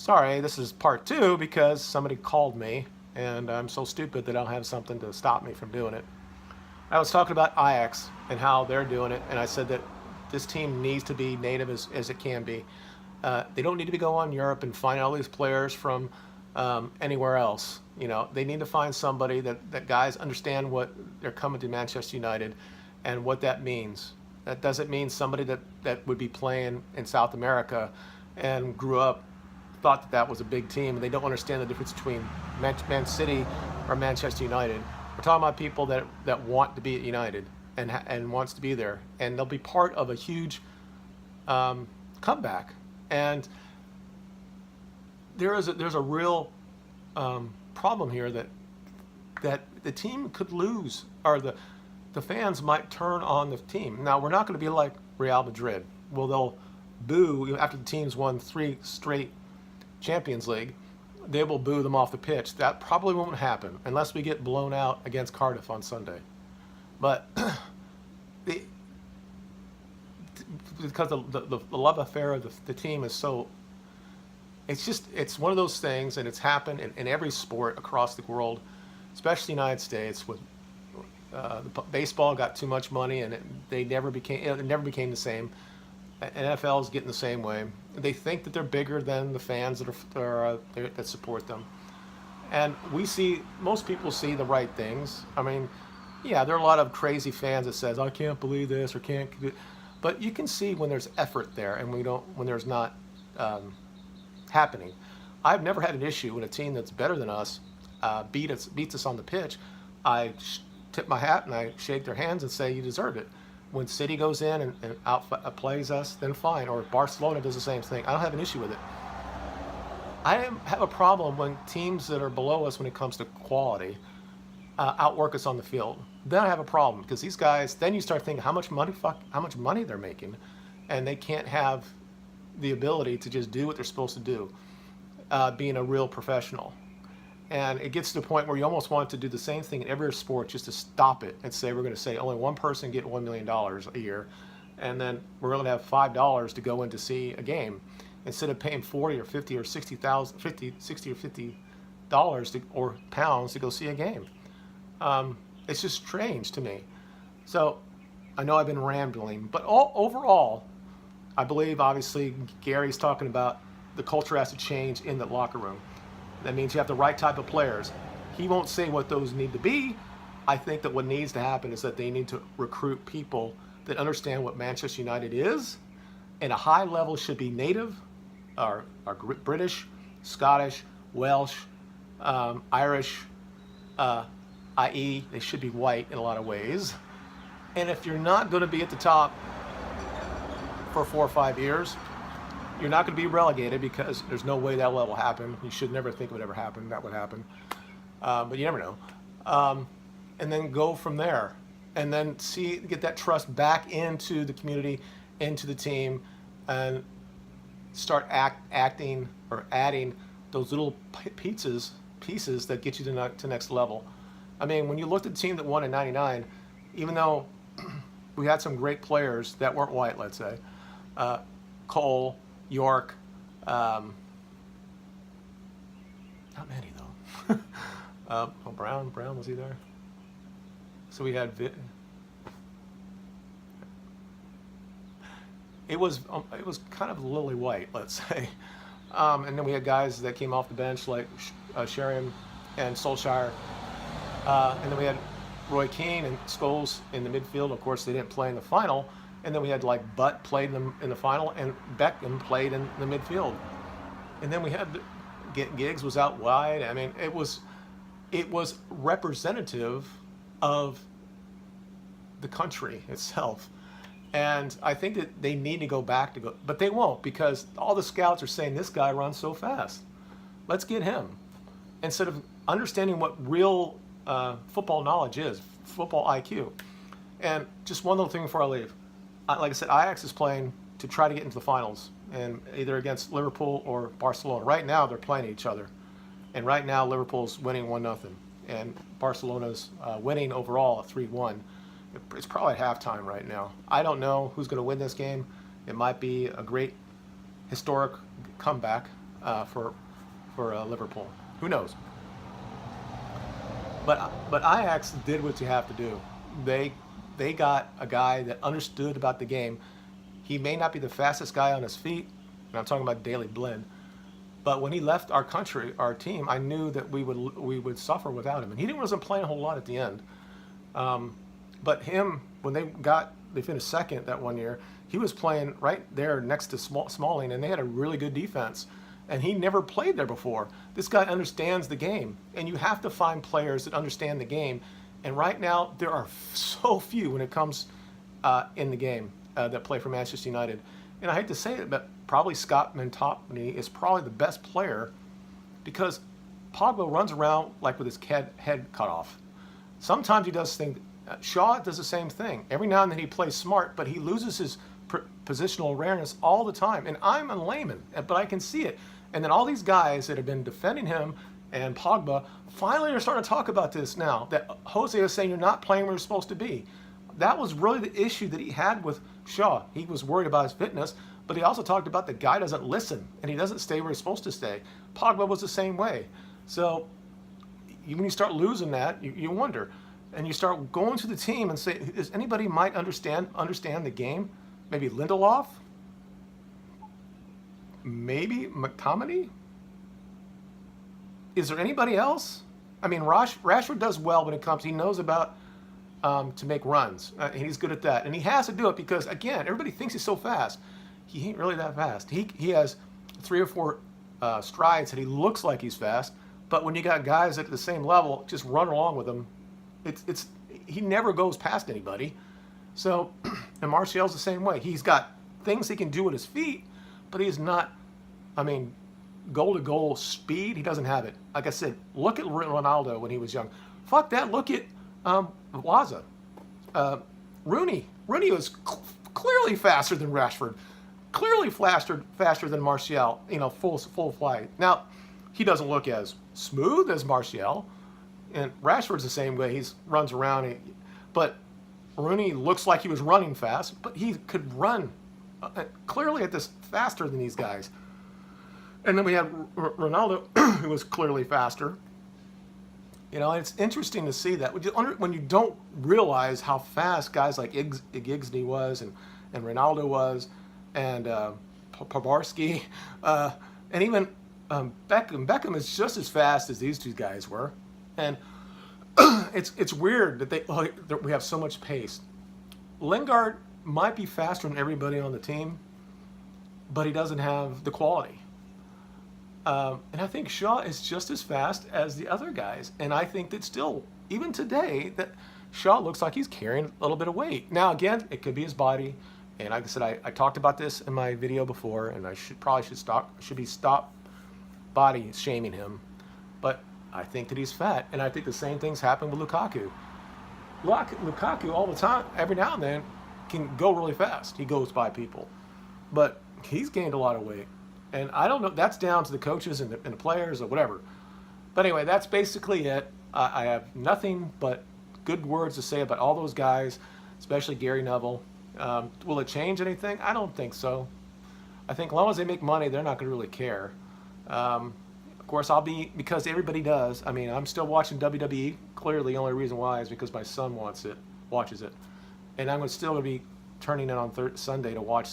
Sorry, this is part two because somebody called me and I'm so stupid that I don't have something to stop me from doing it. I was talking about Ajax and how they're doing it, and I said that this team needs to be native as it can be. They don't need to be going Europe and find all these players from anywhere else. You know, they need to find somebody that guys understand what they're coming to Manchester United and what that means. That doesn't mean somebody that would be playing in South America and grew up, thought that was a big team, and they don't understand the difference between Man City or Manchester United. We're talking about people that want to be at United and wants to be there, and they'll be part of a huge comeback. And there's a real problem here that the team could lose, or the fans might turn on the team. Now, we're not going to be like Real Madrid. Well, they'll boo after the team's won 3 straight Champions League. They will boo them off the pitch. That probably won't happen unless we get blown out against Cardiff on Sunday. But because the love affair of the team is so, it's one of those things, and it's happened in every sport across the world, especially the United States. With baseball got too much money, and it never became the same. NFL is getting the same way. They think that they're bigger than the fans that support them. And most people see the right things. I mean, yeah, there are a lot of crazy fans that says, I can't believe this or can't, but you can see when there's effort there and when there's not happening. I've never had an issue when a team that's better than us beats us on the pitch. I tip my hat and I shake their hands and say, you deserve it. When City goes in and outplays us, then fine. Or Barcelona does the same thing. I don't have an issue with it. I have a problem when teams that are below us when it comes to quality outwork us on the field. Then I have a problem because these guys. Then you start thinking how much money they're making, and they can't have the ability to just do what they're supposed to do, being a real professional. And it gets to the point where you almost want to do the same thing in every sport just to stop it and say, we're going to say only one person get $1 million a year, and then we're going to have $5 to go in to see a game instead of paying 40 or 50 or 60,000, 60 or 50 dollars or pounds to go see a game. It's just strange to me. So I know I've been rambling, but overall, I believe obviously Gary's talking about the culture has to change in the locker room. That means you have the right type of players. He won't say what those need to be. I think that what needs to happen is that they need to recruit people that understand what Manchester United is, and a high level should be native, or British, Scottish, Welsh, Irish, i.e. they should be white in a lot of ways. And if you're not going to be at the top for 4 or 5 years, you're not going to be relegated because there's no way that will ever happen. You should never think it would ever happen. That would happen. But you never know. And then go from there. And then get that trust back into the community, into the team, and start acting or adding those little pieces that get you to next level. I mean, when you looked at the team that won in '99, even though we had some great players that weren't white, let's say, Cole, York, not many though. Brown was he there? So we had it was kind of lily white, let's say, and then we had guys that came off the bench like Sheringham and Solskjaer, and then we had Roy Keane and Scholes in the midfield. Of course, they didn't play in the final. And then we had like Butt played in the final, and Beckham played in the midfield. And then we had Giggs was out wide. I mean, it was representative of the country itself. And I think that they need to go back but they won't, because all the scouts are saying this guy runs so fast. Let's get him, instead of understanding what real football knowledge is, football IQ. And just one little thing before I leave. Like I said, Ajax is playing to try to get into the finals, and either against Liverpool or Barcelona. Right now, they're playing each other, and right now Liverpool's winning 1-0, and Barcelona's winning overall at 3-1. It's probably at halftime right now. I don't know who's going to win this game. It might be a great historic comeback for Liverpool. Who knows? But Ajax did what you have to do. They got a guy that understood about the game. He may not be the fastest guy on his feet, and I'm talking about Daley Blind. But when he left our country, our team, I knew that we would suffer without him. And he wasn't playing a whole lot at the end. But him, when they finished second that one year, he was playing right there next to Smalling, and they had a really good defense. And he never played there before. This guy understands the game, and you have to find players that understand the game. And right now, there are so few when it comes in the game that play for Manchester United. And I hate to say it, but probably Scott McTominay is probably the best player because Pogba runs around like with his head cut off. Sometimes he does things. Shaw does the same thing. Every now and then he plays smart, but he loses his positional awareness all the time. And I'm a layman, but I can see it. And then all these guys that have been defending him and Pogba finally are starting to talk about this now, that Jose is saying you're not playing where you're supposed to be. That was really the issue that he had with Shaw. He was worried about his fitness, but he also talked about the guy doesn't listen and he doesn't stay where he's supposed to stay. Pogba was the same way. So when you start losing that, you wonder. And you start going to the team and say, is anybody might understand the game? Maybe Lindelof? Maybe McTominay? Is there anybody else? I mean, Rashford does well when it comes. He knows about to make runs. And he's good at that. And he has to do it because, again, everybody thinks he's so fast. He ain't really that fast. He has 3 or 4 strides that he looks like he's fast. But when you got guys at the same level, just run along with him. He never goes past anybody. So, and Martial's the same way. He's got things he can do with his feet, but he's not, goal-to-goal speed. He doesn't have it. Like I said, look at Ronaldo when he was young. Fuck that. Look at Waza. Rooney. Rooney was clearly faster than Rashford. Clearly faster than Martial, full flight. Now, he doesn't look as smooth as Martial. And Rashford's the same way. He runs around. But Rooney looks like he was running fast, but he could run clearly at this faster than these guys. And then we have Ronaldo, who was clearly faster. It's interesting to see that when you don't realize how fast guys like Giggsy was and Ronaldo was and Pavarski and even Beckham. Beckham is just as fast as these two guys were. And it's weird that we have so much pace. Lingard might be faster than everybody on the team, but he doesn't have the quality. And I think Shaw is just as fast as the other guys. And I think that still, even today, that Shaw looks like he's carrying a little bit of weight. Now, again, it could be his body. And like I said, I talked about this in my video before, and I should stop body shaming him. But I think that he's fat, and I think the same things happen with Lukaku. Lukaku all the time, every now and then, can go really fast. He goes by people. But he's gained a lot of weight. And I don't know, that's down to the coaches and the players or whatever. But anyway, that's basically it. I have nothing but good words to say about all those guys, especially Gary Neville. Will it change anything? I don't think so. I think as long as they make money, they're not going to really care. Of course, because everybody does. I'm still watching WWE. Clearly, the only reason why is because my son watches it. And I'm still going to be turning in on Sunday to watch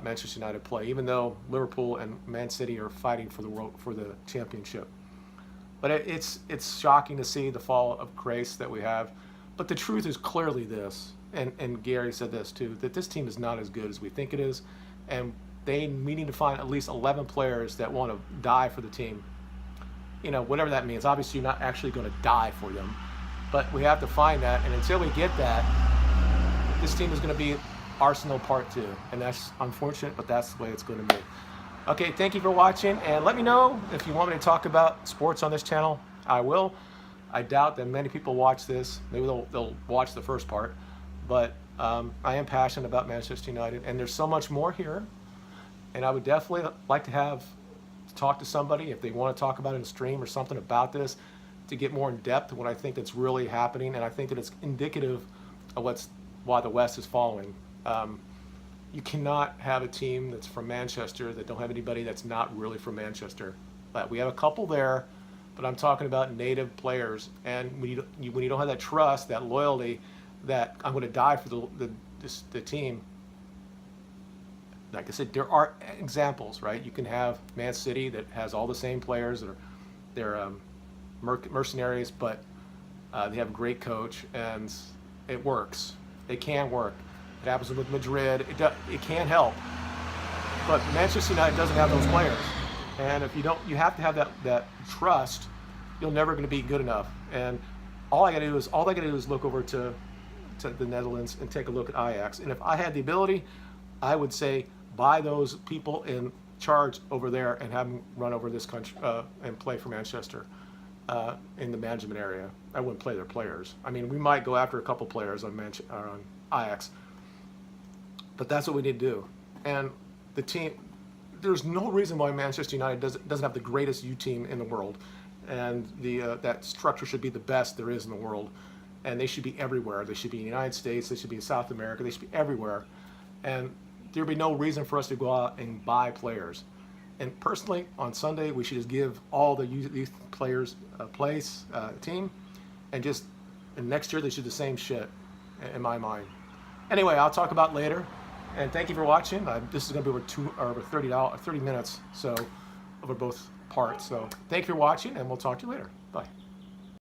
Manchester United play, even though Liverpool and Man City are fighting for the championship. But it's shocking to see the fall of grace that we have. But the truth is clearly this, and Gary said this too, that this team is not as good as we think it is, and we need to find at least 11 players that want to die for the team. Whatever that means. Obviously, you're not actually going to die for them, but we have to find that. And until we get that, this team is going to be Arsenal Part 2, and that's unfortunate, but that's the way it's going to be. Okay, thank you for watching, and let me know if you want me to talk about sports on this channel. I will. I doubt that many people watch this. Maybe they'll watch the first part, but I am passionate about Manchester United, and there's so much more here. And I would definitely like to talk to somebody if they want to talk about it in a stream or something about this to get more in depth what I think that's really happening. And I think that it's indicative of why the West is following. You cannot have a team that's from Manchester that don't have anybody that's not really from Manchester. But we have a couple there, but I'm talking about native players. And when you don't have that trust, that loyalty, that I'm going to die for the team. Like I said, there are examples, right? You can have Man City that has all the same players that are they're mercenaries, but they have a great coach, and it works. It can work. It happens with Madrid. It can help, but Manchester United doesn't have those players, and if you don't, you have to have that trust. You're never going to be good enough. And all I got to do is look over to the Netherlands and take a look at Ajax. And if I had the ability, I would say buy those people in charge over there and have them run over this country and play for Manchester in the management area. I wouldn't play their players. I mean, we might go after a couple players on Ajax, but that's what we need to do. And the team, there's no reason why Manchester United doesn't have the greatest U team in the world, and that structure should be the best there is in the world, and they should be everywhere. They should be in the United States. They should be in South America. They should be everywhere, and there'd be no reason for us to go out and buy players. And personally, on Sunday, we should just give all the youth players a place, team, and next year they should do the same shit, in my mind. Anyway, I'll talk about it later. And thank you for watching. This is going to be over 30 minutes, so over both parts. So thank you for watching, and we'll talk to you later.